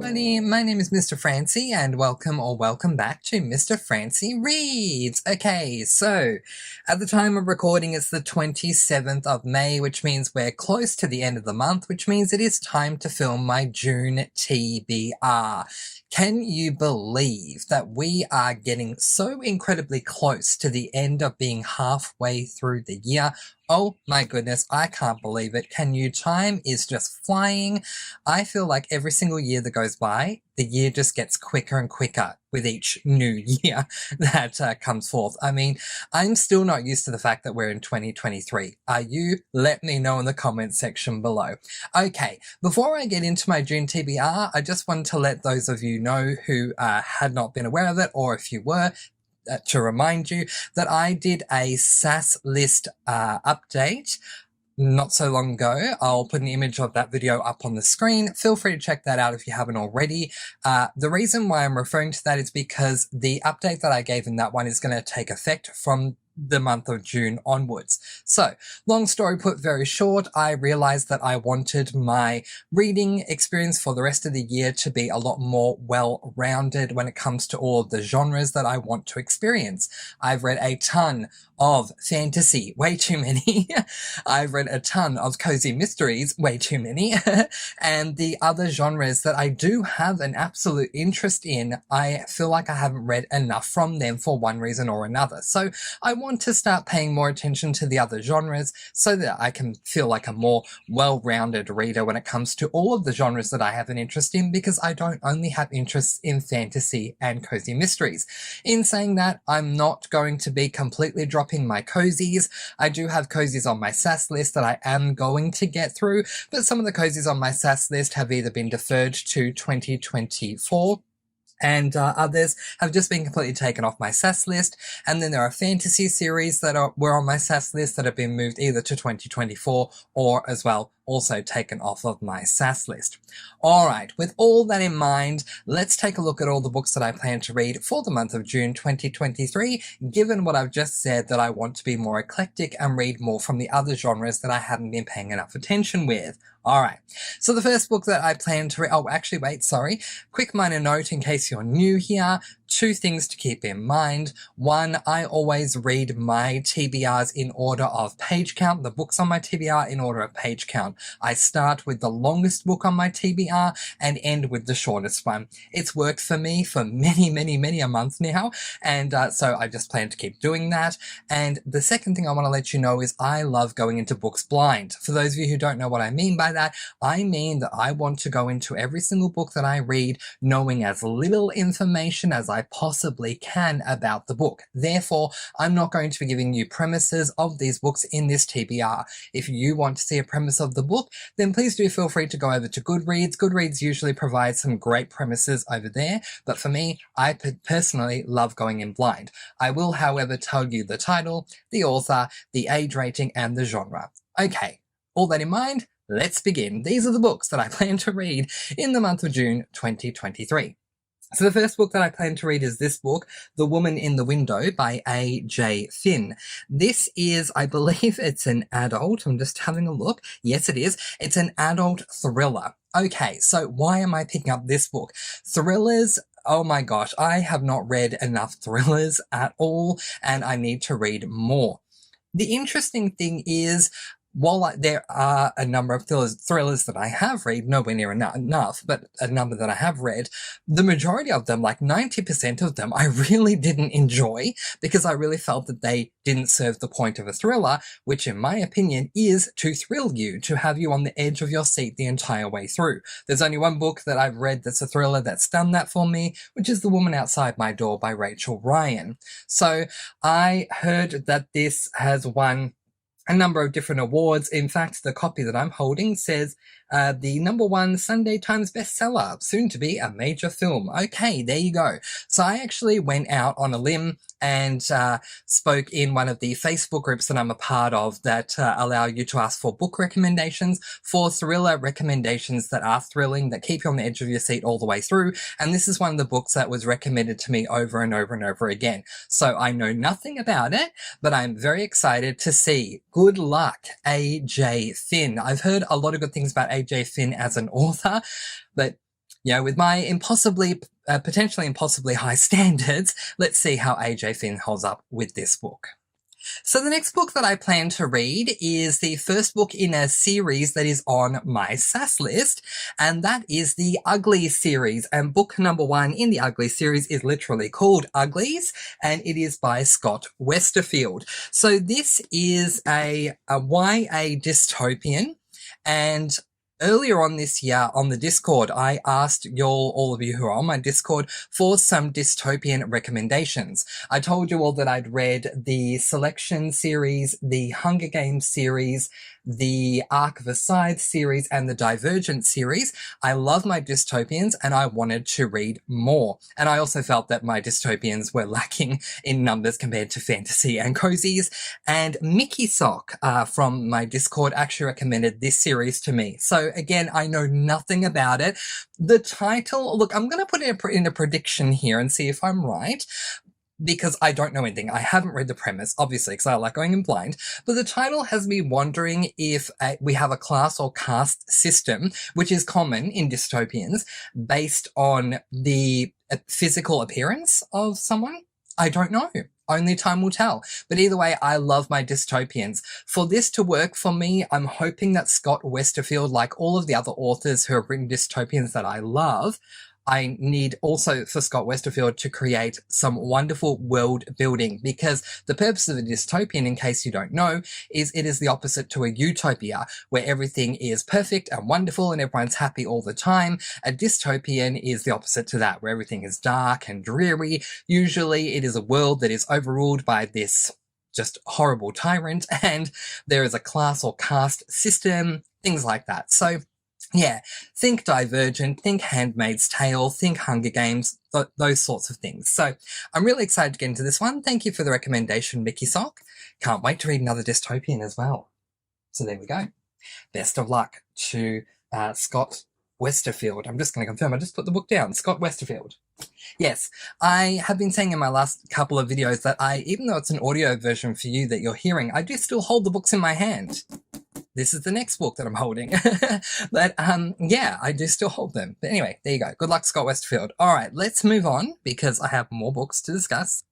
everybody, my name is Mr. Francy and welcome back to Mr. Francy Reads. Okay, so at the time of recording it's the 27th of May, which means we're close to the end of the month, which means it is time to film my June TBR. Can you believe that we are getting so incredibly close to the end of being halfway through the year? Oh my goodness, I can't believe it. Can you? Time is just flying. I feel like every single year that goes by, the year just gets quicker and quicker with each new year that comes forth. I mean, I'm still not used to the fact that we're in 2023. Are you? Let me know in the comments section below. Okay, before I get into my June TBR, I just wanted to let those of you know who had not been aware of it, or if you were, to remind you that I did a SAS list update not so long ago. I'll put an image of that video up on the screen. Feel free to check that out if you haven't already. The reason why I'm referring to that is because the update that I gave in that one is going to take effect from the month of June onwards. So, long story put very short, I realized that I wanted my reading experience for the rest of the year to be a lot more well-rounded when it comes to all of the genres that I want to experience. I've read a ton of fantasy, way too many. I've read a ton of cozy mysteries, way too many. And the other genres that I do have an absolute interest in, I feel like I haven't read enough from them for one reason or another. So I want to start paying more attention to the other genres so that I can feel like a more well-rounded reader when it comes to all of the genres that I have an interest in, because I don't only have interests in fantasy and cozy mysteries. In saying that, I'm not going to be completely dropping my cozies. I do have cozies on my SAS list that I am going to get through, but some of the cozies on my SAS list have either been deferred to 2024 and others have just been completely taken off my SAS list. And then there are fantasy series that were on my SAS list that have been moved either to 2024 or as well also taken off of my SAS list. Alright, with all that in mind, let's take a look at all the books that I plan to read for the month of June 2023, given what I've just said that I want to be more eclectic and read more from the other genres that I haven't been paying enough attention with. Alright, so the first book that I plan to read, oh actually wait, sorry, quick minor note in case you're new here. Two things to keep in mind. One, I always read my TBRs in order of page count, the books on my TBR in order of page count. I start with the longest book on my TBR and end with the shortest one. It's worked for me for many a month now, and so I just plan to keep doing that. And the second thing I want to let you know is I love going into books blind. For those of you who don't know what I mean by that, I mean that I want to go into every single book that I read knowing as little information as I possibly can about the book. Therefore, I'm not going to be giving you premises of these books in this TBR. If you want to see a premise of the book, then please do feel free to go over to Goodreads. Goodreads usually provides some great premises over there, but for me, I personally love going in blind. I will, however, tell you the title, the author, the age rating, and the genre. Okay, all that in mind, let's begin. These are the books that I plan to read in the month of June 2023. So the first book that I plan to read is this book, The Woman in the Window by A.J. Finn. This is, I believe it's an adult. I'm just having a look. Yes, it is. It's an adult thriller. Okay, so why am I picking up this book? Thrillers, oh my gosh, I have not read enough thrillers at all, and I need to read more. The interesting thing is, while there are a number of thrillers that I have read, nowhere near enough, but a number that I have read, the majority of them, like 90% of them, I really didn't enjoy because I really felt that they didn't serve the point of a thriller, which in my opinion is to thrill you, to have you on the edge of your seat the entire way through. There's only one book that I've read that's a thriller that's done that for me, which is The Woman Outside My Door by Rachel Ryan. So I heard that this has won a number of different awards. In fact, the copy that I'm holding says the #1 Sunday Times bestseller, soon to be a major film. Okay, there you go. So I actually went out on a limb and spoke in one of the Facebook groups that I'm a part of that allow you to ask for book recommendations, for thriller recommendations that are thrilling, that keep you on the edge of your seat all the way through. And this is one of the books that was recommended to me over and over and over again. So I know nothing about it, but I'm very excited to see. Good luck, A.J. Finn. I've heard a lot of good things about A.J. Finn as an author, but with my potentially impossibly high standards, let's see how AJ Finn holds up with this book. So the next book that I plan to read is the first book in a series that is on my SAS list, and that is the Ugly series. And book number 1 in the Ugly series is literally called Uglies, and it is by Scott Westerfield. So this is a YA dystopian, and earlier on this year on the Discord, I asked all of you who are on my Discord for some dystopian recommendations. I told you all that I'd read the Selection series, the Hunger Games series, the Arc of a Scythe series, and the Divergent series. I love my dystopians and I wanted to read more. And I also felt that my dystopians were lacking in numbers compared to fantasy and cozies. And Mickey Sock from my Discord actually recommended this series to me. So again, I know nothing about it. The title, look, I'm going to put in a prediction here and see if I'm right, because I don't know anything. I haven't read the premise, obviously, because I like going in blind. But the title has me wondering if we have a class or caste system, which is common in dystopians, based on the physical appearance of someone. I don't know. Only time will tell. But either way, I love my dystopians. For this to work for me, I'm hoping that Scott Westerfield, like all of the other authors who have written dystopians that I love, I need also for Scott Westerfield to create some wonderful world building, because the purpose of a dystopian, in case you don't know, is it is the opposite to a utopia where everything is perfect and wonderful and everyone's happy all the time. A dystopian is the opposite to that, where everything is dark and dreary. Usually it is a world that is overruled by this just horrible tyrant, and there is a class or caste system, things like that. So yeah, think Divergent, think Handmaid's Tale, think Hunger Games, those sorts of things. So I'm really excited to get into this one. Thank you for the recommendation, Mickey Sock. Can't wait to read another dystopian as well. So there we go. Best of luck to Scott Westerfield. I'm just going to confirm. I just put the book down. Scott Westerfield. Yes, I have been saying in my last couple of videos that even though it's an audio version for you that you're hearing, I do still hold the books in my hand. This is the next book that I'm holding. But yeah, I do still hold them. But anyway, there you go. Good luck, Scott Westerfield. All right, let's move on because I have more books to discuss.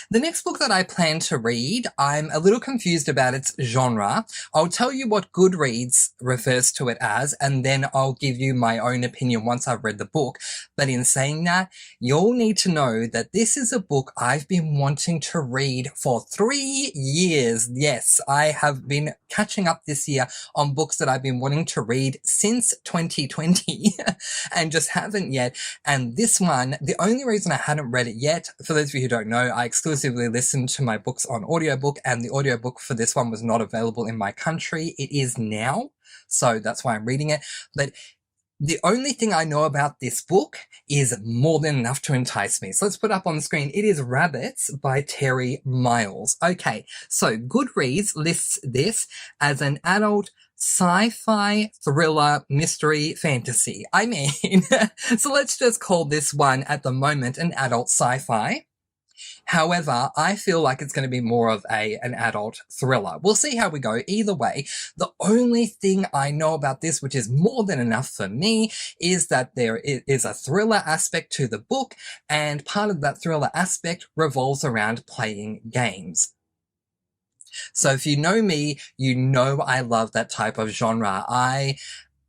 The next book that I plan to read, I'm a little confused about its genre. I'll tell you what Goodreads refers to it as, and then I'll give you my own opinion once I've read the book. But in saying that, you'll need to know that this is a book I've been wanting to read for 3 years. Yes, I have been catching up this year on books that I've been wanting to read since 2020 and just haven't yet. And this one, the only reason I hadn't read it yet, for those of you who don't know, I exclusively listened to my books on audiobook, and the audiobook for this one was not available in my country. It is now, so that's why I'm reading it. But the only thing I know about this book is more than enough to entice me. So let's put it up on the screen. It is Rabbits by Terry Miles. Okay, so Goodreads lists this as an adult sci-fi thriller mystery fantasy. I mean, so let's just call this one at the moment an adult sci-fi. However, I feel like it's going to be more of an adult thriller. We'll see how we go. Either way, the only thing I know about this, which is more than enough for me, is that there is a thriller aspect to the book, and part of that thriller aspect revolves around playing games. So if you know me, you know I love that type of genre.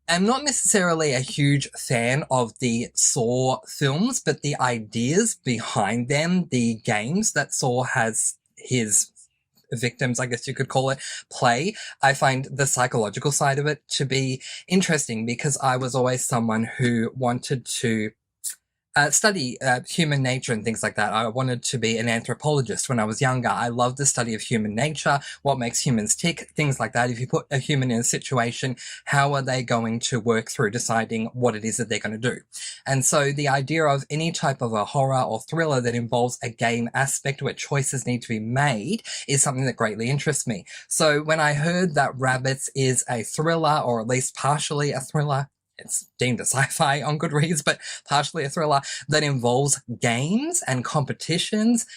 I'm not necessarily a huge fan of the Saw films, but the ideas behind them, the games that Saw has his victims, I guess you could call it, play, I find the psychological side of it to be interesting, because I was always someone who wanted to study human nature and things like that. I wanted to be an anthropologist when I was younger. I love the study of human nature, what makes humans tick, things like that. If you put a human in a situation, how are they going to work through deciding what it is that they're going to do? And so the idea of any type of a horror or thriller that involves a game aspect where choices need to be made is something that greatly interests me. So when I heard that Rabbits is a thriller, or at least partially a thriller, it's deemed a sci-fi on Goodreads, but partially a thriller that involves games and competitions,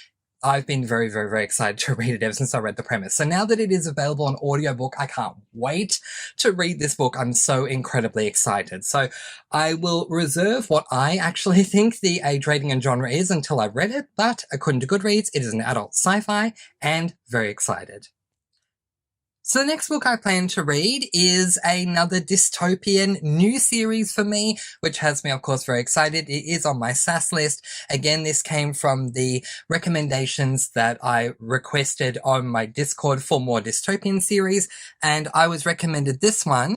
I've been very, very, very excited to read it ever since I read the premise. So now that it is available on audiobook, I can't wait to read this book. I'm so incredibly excited. So I will reserve what I actually think the age rating and genre is until I've read it, but according to Goodreads, it is an adult sci-fi and very excited. So the next book I plan to read is another dystopian new series for me, which has me, of course, very excited. It is on my SAS list. Again, this came from the recommendations that I requested on my Discord for more dystopian series, and I was recommended this one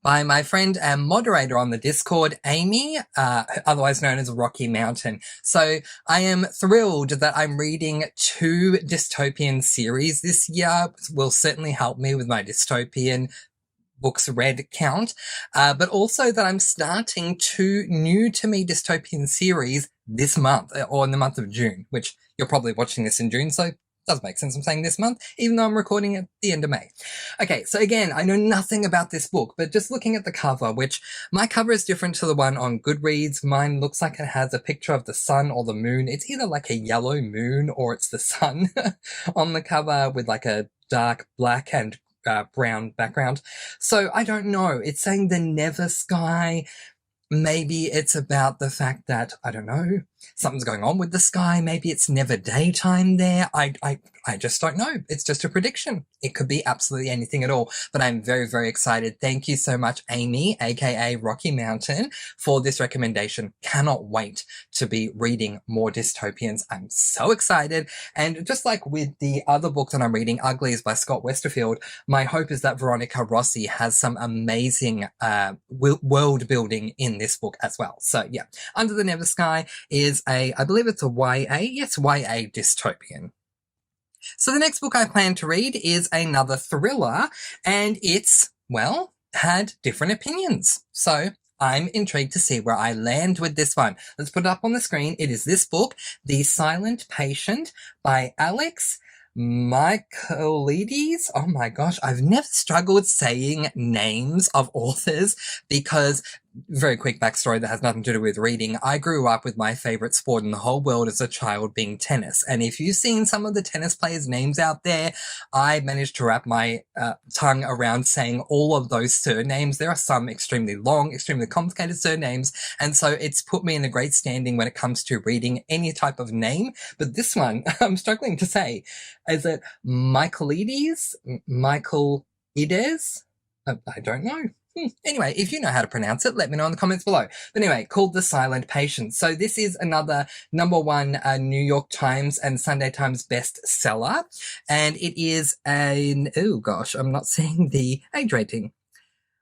by my friend and moderator on the Discord, Amy, otherwise known as Rocky Mountain. So I am thrilled that I'm reading 2 dystopian series this year. It will certainly help me with my dystopian books read count, but also that I'm starting 2 new to me dystopian series this month, or in the month of June, which you're probably watching this in June, so does make sense I'm saying this month, even though I'm recording at the end of May. Okay, so again, I know nothing about this book, but just looking at the cover, which my cover is different to the one on Goodreads. Mine looks like it has a picture of the sun or the moon. It's either like a yellow moon or it's the sun on the cover with like a dark black and brown background. So I don't know. It's saying the never sky. Maybe it's about the fact that, I don't know, something's going on with the sky. Maybe it's never daytime there. I just don't know. It's just a prediction. It could be absolutely anything at all, but I'm very, very excited. Thank you so much, Amy, aka Rocky Mountain, for this recommendation. Cannot wait to be reading more dystopians. I'm so excited. And just like with the other book that I'm reading, Uglies by Scott Westerfield, my hope is that Veronica Rossi has some amazing world building in this book as well. So yeah, Under the Never Sky is I believe it's a YA. Yes, YA dystopian. So the next book I plan to read is another thriller, and it's, well, had different opinions. So I'm intrigued to see where I land with this one. Let's put it up on the screen. It is this book, The Silent Patient by Alex Michaelides. Oh my gosh, I've never struggled saying names of authors because, very quick backstory that has nothing to do with reading. I grew up with my favorite sport in the whole world as a child being tennis. And if you've seen some of the tennis players' names out there, I managed to wrap my tongue around saying all of those surnames. There are some extremely long, extremely complicated surnames. And so it's put me in a great standing when it comes to reading any type of name. But this one, I'm struggling to say. Is it Michaelides? Michaelides? I don't know. Anyway, if you know how to pronounce it, let me know in the comments below. But anyway, called The Silent Patient. So this is another #1 New York Times and Sunday Times bestseller. And it is an, oh gosh, I'm not seeing the age rating.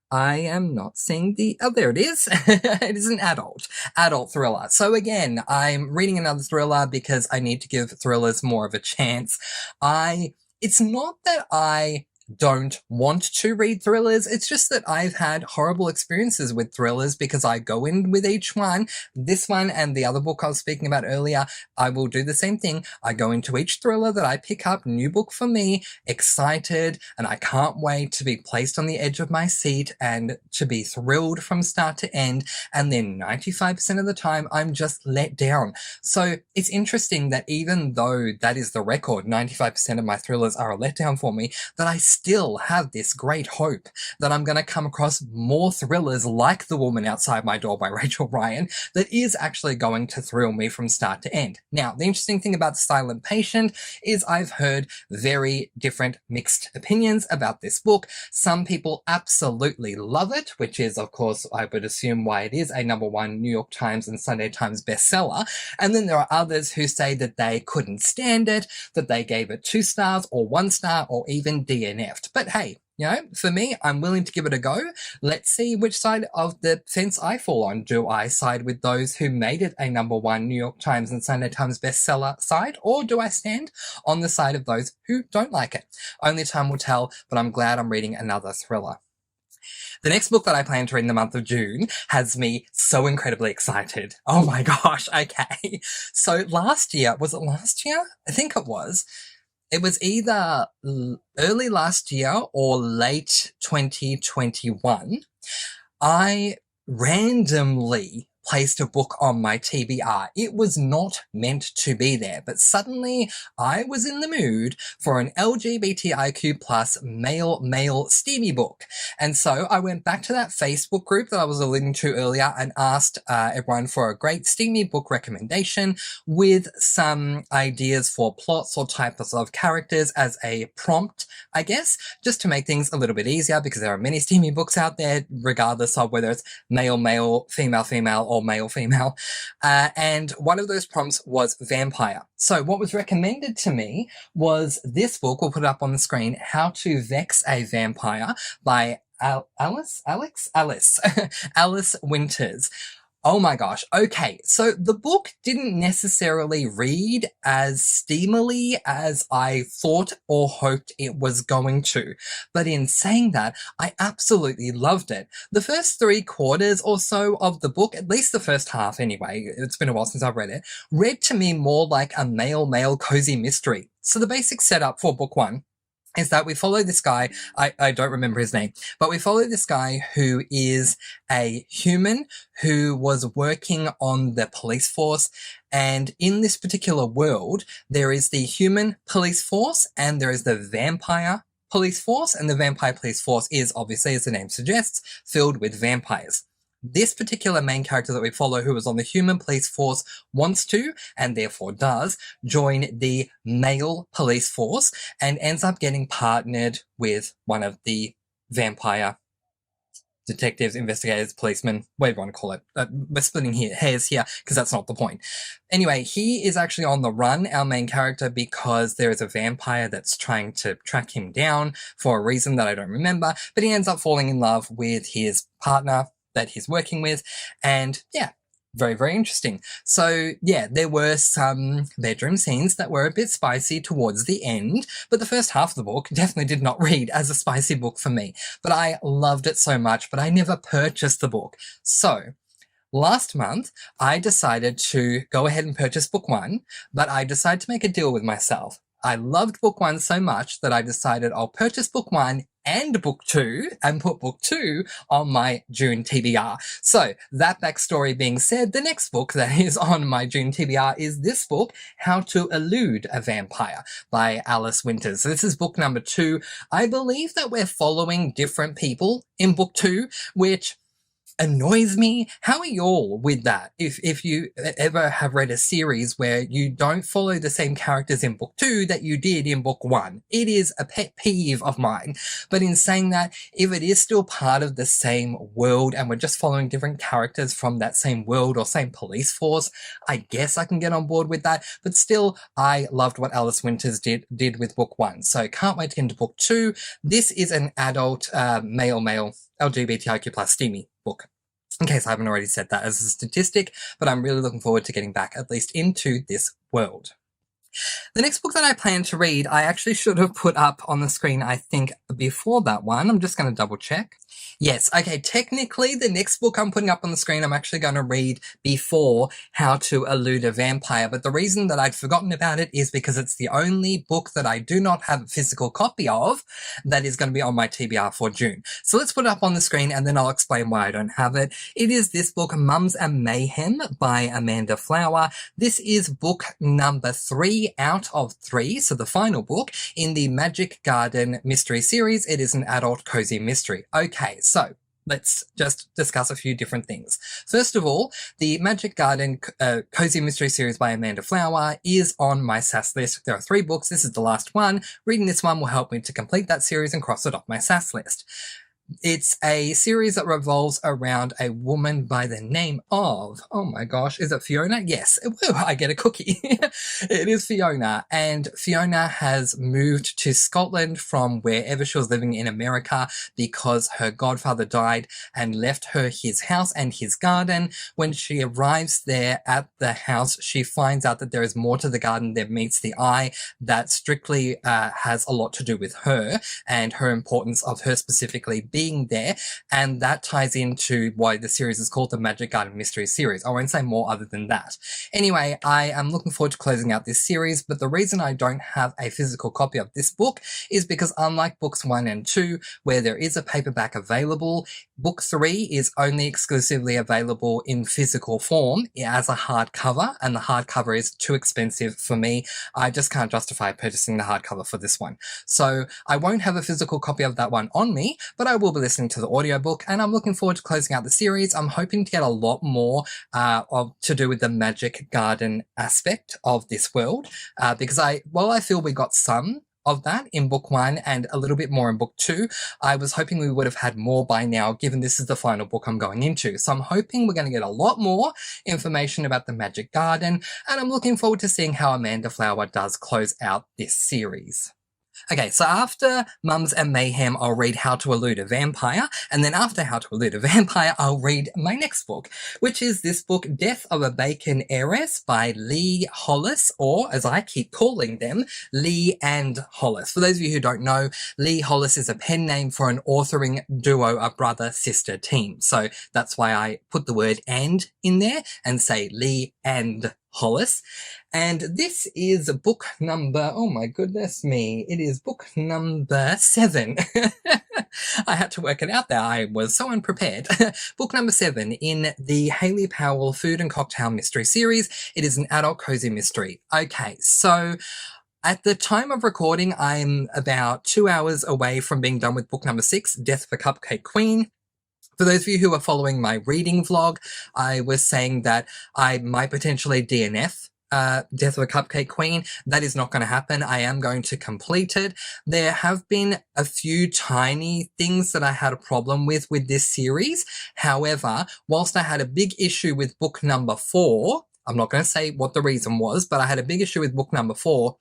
I am not seeing the, oh, there it is. It is an adult thriller. So again, I'm reading another thriller because I need to give thrillers more of a chance. It's not that I don't want to read thrillers. It's just that I've had horrible experiences with thrillers because I go in with each one. This one and the other book I was speaking about earlier, I will do the same thing. I go into each thriller that I pick up, new book for me, excited, and I can't wait to be placed on the edge of my seat and to be thrilled from start to end. And then 95% of the time, I'm just let down. So it's interesting that even though that is the record, 95% of my thrillers are a letdown for me, that I still have this great hope that I'm going to come across more thrillers like The Woman Outside My Door by Rachel Ryan that is actually going to thrill me from start to end. Now, the interesting thing about The Silent Patient is I've heard very different mixed opinions about this book. Some people absolutely love it, which is, of course, I would assume why it is a #1 New York Times and Sunday Times bestseller. And then there are others who say that they couldn't stand it, that they gave it 2 stars or 1 star or even DNF'd. But hey, you know, for me, I'm willing to give it a go. Let's see which side of the fence I fall on. Do I side with those who made it a #1 New York Times and Sunday Times bestseller side, or do I stand on the side of those who don't like it? Only time will tell, but I'm glad I'm reading another thriller. The next book that I plan to read in the month of June has me so incredibly excited. Oh my gosh, okay. So last year, was it last year? I think it was. It was either early last year or late 2021. I randomly placed a book on my TBR. It was not meant to be there, but suddenly I was in the mood for an LGBTIQ plus male steamy book. And so I went back to that Facebook group that I was alluding to earlier and asked everyone for a great steamy book recommendation with some ideas for plots or types of characters as a prompt, I guess, just to make things a little bit easier, because there are many steamy books out there, regardless of whether it's male, female, or male-female. And one of those prompts was vampire. So what was recommended to me was this book, we'll put it up on the screen, How to Vex a Vampire by Alice Winters. Oh my gosh. Okay, so the book didn't necessarily read as steamily as I thought or hoped it was going to. But in saying that, I absolutely loved it. The first 3/4 or so of the book, at least the first half anyway, it's been a while since I've read it, read to me more like a male cozy mystery. So the basic setup for book one is that we follow this guy, I don't remember his name, but we follow this guy who is a human who was working on the police force. And in this particular world, there is the human police force and there is the vampire police force. And the vampire police force is obviously, as the name suggests, filled with vampires. This particular main character that we follow, who is on the human police force, wants to, and therefore does, join the male police force and ends up getting partnered with one of the vampire detectives, investigators, policemen, whatever you want to call it. We're splitting hairs here because that's not the point. Anyway, he is actually on the run, our main character, because there is a vampire that's trying to track him down for a reason that I don't remember, but he ends up falling in love with his partner that he's working with, and yeah, very interesting. So yeah, there were some bedroom scenes that were a bit spicy towards the end, but the first half of the book definitely did not read as a spicy book for me. But I loved it so much, but I never purchased the book. So last month, I decided to go ahead and purchase book one, but I decided to make a deal with myself. I loved book one so much that I decided I'll purchase book one and book two and put book two on my June TBR. So that backstory being said, the next book that is on my June TBR is this book, How to Elude a Vampire by Alice Winters. So this is book number 2. I believe that we're following different people in book 2, which annoys me. How are y'all with that? If you ever have read a series where you don't follow the same characters in book 2 that you did in book 1, it is a pet peeve of mine. But in saying that, if it is still part of the same world and we're just following different characters from that same world or same police force, I guess I can get on board with that. But still, I loved what Alice Winters did with book 1. So can't wait to get into book 2. This is an adult male LGBTIQ plus steamy book. In case I haven't already said that as a statistic, but I'm really looking forward to getting back at least into this world. The next book that I plan to read, I actually should have put up on the screen, I think, before that one. I'm just going to double check. Yes, okay, technically the next book I'm putting up on the screen I'm actually going to read before How to Elude a Vampire, but the reason that I'd forgotten about it is because it's the only book that I do not have a physical copy of that is going to be on my TBR for June. So let's put it up on the screen and then I'll explain why I don't have it. It is this book, Mums and Mayhem by Amanda Flower. This is book number 3 out of 3, so the final book in the Magic Garden mystery series. It is an adult cozy mystery. Okay, so let's just discuss a few different things. First of all, the Magic Garden Cozy Mystery Series by Amanda Flower is on my SAS list. There are 3 books. This is the last one. Reading this one will help me to complete that series and cross it off my SAS list. It's a series that revolves around a woman by the name of, oh my gosh, is it Fiona? Yes, I get a cookie. It is Fiona, and Fiona has moved to Scotland from wherever she was living in America because her godfather died and left her his house and his garden. When she arrives there at the house, she finds out that there is more to the garden than meets the eye that strictly has a lot to do with her and her importance of her specifically being there, and that ties into why the series is called the Magic Garden Mystery Series. I won't say more other than that. Anyway, I am looking forward to closing out this series, but the reason I don't have a physical copy of this book is because unlike books 1 and 2, where there is a paperback available, Book 3 is only exclusively available in physical form as a hardcover, and the hardcover is too expensive for me. I just can't justify purchasing the hardcover for this one. So I won't have a physical copy of that one on me, but I will be listening to the audiobook, and I'm looking forward to closing out the series. I'm hoping to get a lot more to do with the magic garden aspect of this world, because while I feel we got some of that in book 1 and a little bit more in book 2, I was hoping we would have had more by now, given this is the final book I'm going into. So I'm hoping we're going to get a lot more information about the magic garden, and I'm looking forward to seeing how Amanda Flower does close out this series. Okay, so after Mums and Mayhem, I'll read How to Elude a Vampire, and then after How to Elude a Vampire, I'll read my next book, which is this book, Death of a Bacon Heiress by Lee Hollis, or as I keep calling them, Lee and Hollis. For those of you who don't know, Lee Hollis is a pen name for an authoring duo, a brother-sister team. So that's why I put the word "and" in there and say Lee and Hollis. And this is book number, oh my goodness me, it is book number 7. I had to work it out there. I was so unprepared. Book number 7 in the Hayley Powell Food and Cocktail Mystery Series. It is an adult cozy mystery. Okay, so at the time of recording, I'm about 2 hours away from being done with book number 6, Death of a Cupcake Queen. For those of you who are following my reading vlog, I was saying that I might potentially DNF Death of a Cupcake Queen. That is not going to happen. I am going to complete it. There have been a few tiny things that I had a problem with this series. However, whilst I had a big issue with book number 4, I'm not going to say what the reason was, but I had a big issue with book number 4.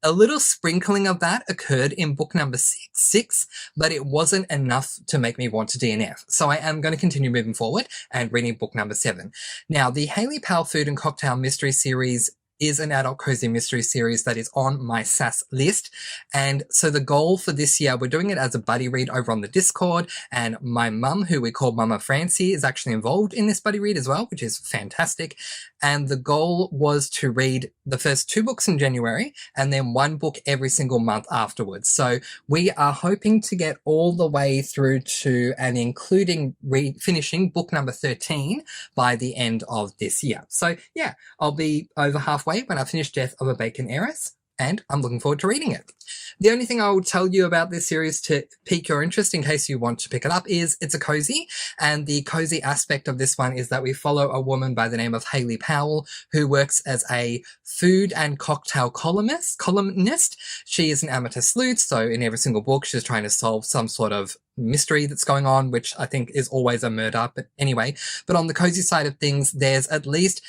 A little sprinkling of that occurred in book number 6, but it wasn't enough to make me want to DNF. So I am going to continue moving forward and reading book number 7. Now, the Hayley Powell Food and Cocktail Mystery Series is an adult cozy mystery series that is on my SAS list. And so the goal for this year, we're doing it as a buddy read over on the Discord, and my mum, who we call Mama Francy, is actually involved in this buddy read as well, which is fantastic. And the goal was to read the first 2 books in January and then 1 book every single month afterwards. So we are hoping to get all the way through to and including finishing book number 13 by the end of this year. So yeah, I'll be over halfway when I finish Death of a Bacon Heiress, and I'm looking forward to reading it. The only thing I will tell you about this series to pique your interest in case you want to pick it up is it's a cozy, and the cozy aspect of this one is that we follow a woman by the name of Hayley Powell who works as a food and cocktail columnist. She is an amateur sleuth, so in every single book she's trying to solve some sort of mystery that's going on, which I think is always a murder, but anyway. But on the cozy side of things, there's at least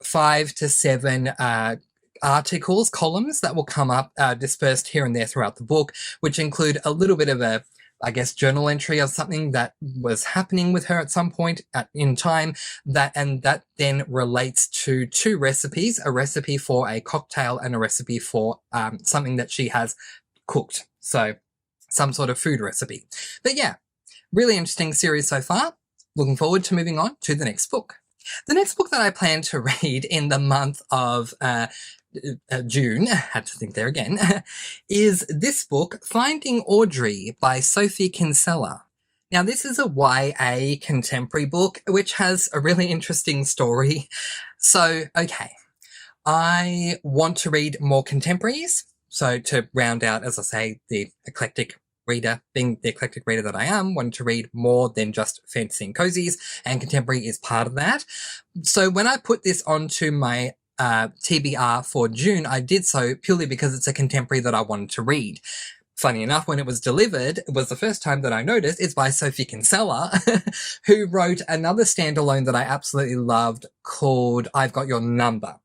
5 to 7 articles, columns that will come up dispersed here and there throughout the book, which include a little bit of a, I guess, journal entry of something that was happening with her at some point in time, that then relates to 2 recipes, a recipe for a cocktail and a recipe for something that she has cooked. So some sort of food recipe. But yeah, really interesting series so far. Looking forward to moving on to the next book. The next book that I plan to read in the month of June, had to think there again, is this book, Finding Audrey by Sophie Kinsella. Now, this is a YA contemporary book, which has a really interesting story. So, okay, I want to read more contemporaries. So to round out, as I say, the eclectic reader, being the eclectic reader that I am, wanting to read more than just fantasy and cozies, and contemporary is part of that. So when I put this onto my TBR for June, I did so purely because it's a contemporary that I wanted to read. Funny enough, when it was delivered, it was the first time that I noticed it's by Sophie Kinsella, who wrote another standalone that I absolutely loved called I've Got Your Number.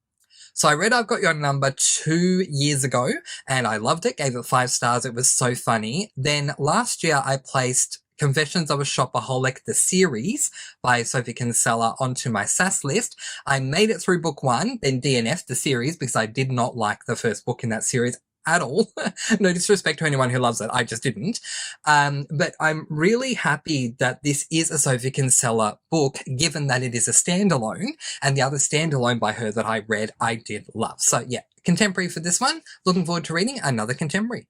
So I read I've Got Your Number 2 years ago, and I loved it, gave it 5 stars. It was so funny. Then last year I placed Confessions of a Shopaholic, the series by Sophie Kinsella, onto my SAS list. I made it through book 1, then DNF'd the series because I did not like the first book in that series at all. No disrespect to anyone who loves it, I just didn't. But I'm really happy that this is a Sophie Kinsella book, given that it is a standalone, and the other standalone by her that I read I did love. So yeah, contemporary for this one. Looking forward to reading another contemporary.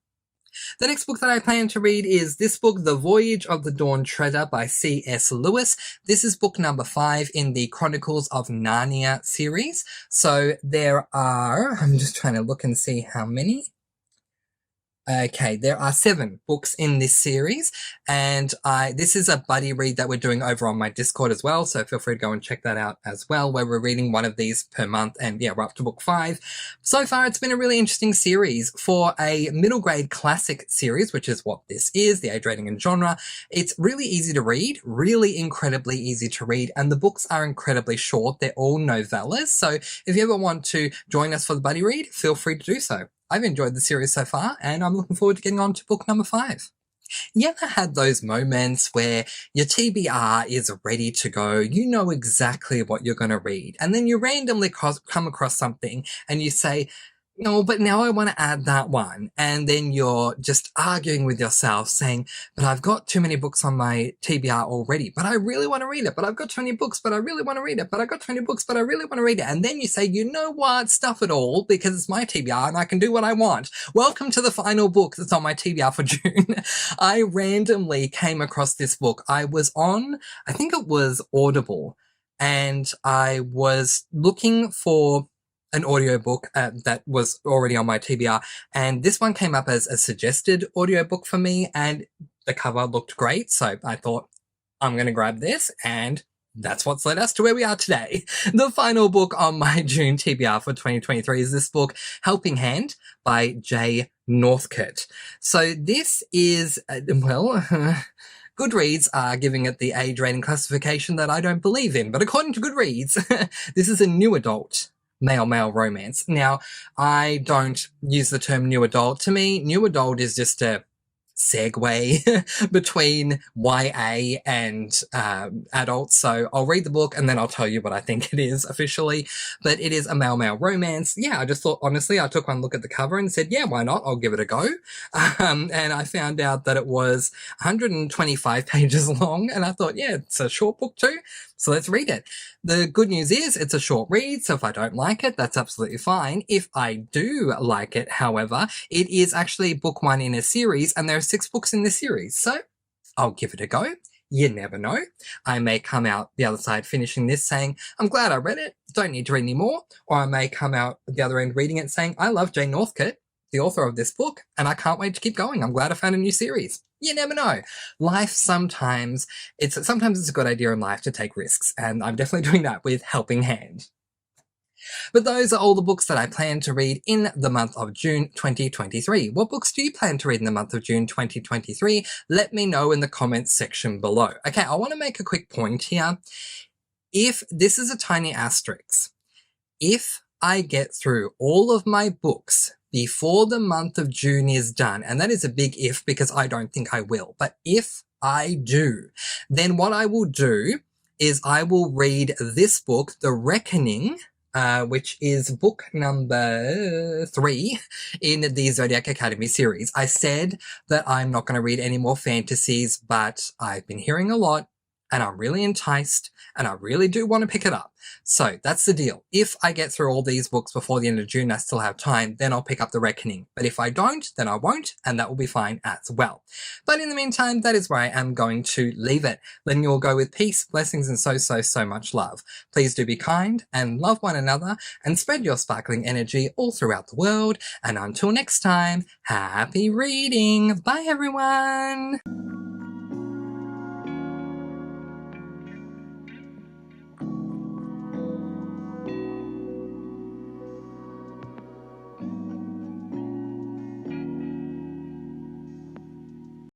The next book that I plan to read is this book, The Voyage of the Dawn Treader by C.S. Lewis. This is book number 5 in the Chronicles of Narnia series. So there are, I'm just trying to look and see how many. Okay, there are 7 books in this series, and this is a buddy read that we're doing over on my Discord as well, so feel free to go and check that out as well, where we're reading one of these per month, and yeah, we're up to book 5. So far, it's been a really interesting series. For a middle grade classic series, which is what this is, the age rating and genre, it's really easy to read, really incredibly easy to read, and the books are incredibly short. They're all novellas, so if you ever want to join us for the buddy read, feel free to do so. I've enjoyed the series so far, and I'm looking forward to getting on to book number 5. You ever had those moments where your TBR is ready to go, you know exactly what you're going to read, and then you randomly come across something and you say, no, but now I want to add that one. And then you're just arguing with yourself saying, but I've got too many books on my TBR already, but I really want to read it. But I've got too many books, but I really want to read it. But I've got too many books, but I really want to read it. And then you say, you know what? Stuff it all, because it's my TBR and I can do what I want. Welcome to the final book that's on my TBR for June. I randomly came across this book. I was on, I think it was Audible, and I was looking for an audiobook that was already on my TBR, and this one came up as a suggested audiobook for me, and the cover looked great, so I thought, I'm going to grab this, and that's what's led us to where we are today. The final book on my June TBR for 2023 is this book, Helping Hand by Jay Northcote. So this is, Goodreads are giving it the age rating classification that I don't believe in, but according to Goodreads, this is a new adult male romance. Now, I don't use the term new adult. To me, new adult is just a segue between YA and adults. So I'll read the book and then I'll tell you what I think it is officially. But it is a male romance. Yeah, I just thought, honestly, I took one look at the cover and said, yeah, why not? I'll give it a go. And I found out that it was 125 pages long. And I thought, yeah, it's a short book too. So let's read it. The good news is it's a short read, so if I don't like it, that's absolutely fine. If I do like it, however, it is actually book 1 in a series, and there are 6 books in this series, so I'll give it a go. You never know. I may come out the other side finishing this saying, I'm glad I read it, don't need to read any more, or I may come out the other end reading it saying, I love Jay Northcote, the author of this book, and I can't wait to keep going. I'm glad I found a new series. You never know. Life sometimes it's a good idea in life to take risks, and I'm definitely doing that with Helping Hand. But those are all the books that I plan to read in the month of June 2023. What books do you plan to read in the month of June 2023? Let me know in the comments section below. Okay, I want to make a quick point here. If this is a tiny asterisk, if I get through all of my books before the month of June is done, and that is a big if because I don't think I will, but if I do, then what I will do is I will read this book, The Reckoning, which is book number 3 in the Zodiac Academy series. I said that I'm not going to read any more fantasies, but I've been hearing a lot, and I'm really enticed, and I really do want to pick it up. So that's the deal. If I get through all these books before the end of June, I still have time, then I'll pick up The Reckoning. But if I don't, then I won't, and that will be fine as well. But in the meantime, that is where I am going to leave it, letting you all go with peace, blessings, and so much love. Please do be kind and love one another, and spread your sparkling energy all throughout the world. And until next time, happy reading. Bye, everyone.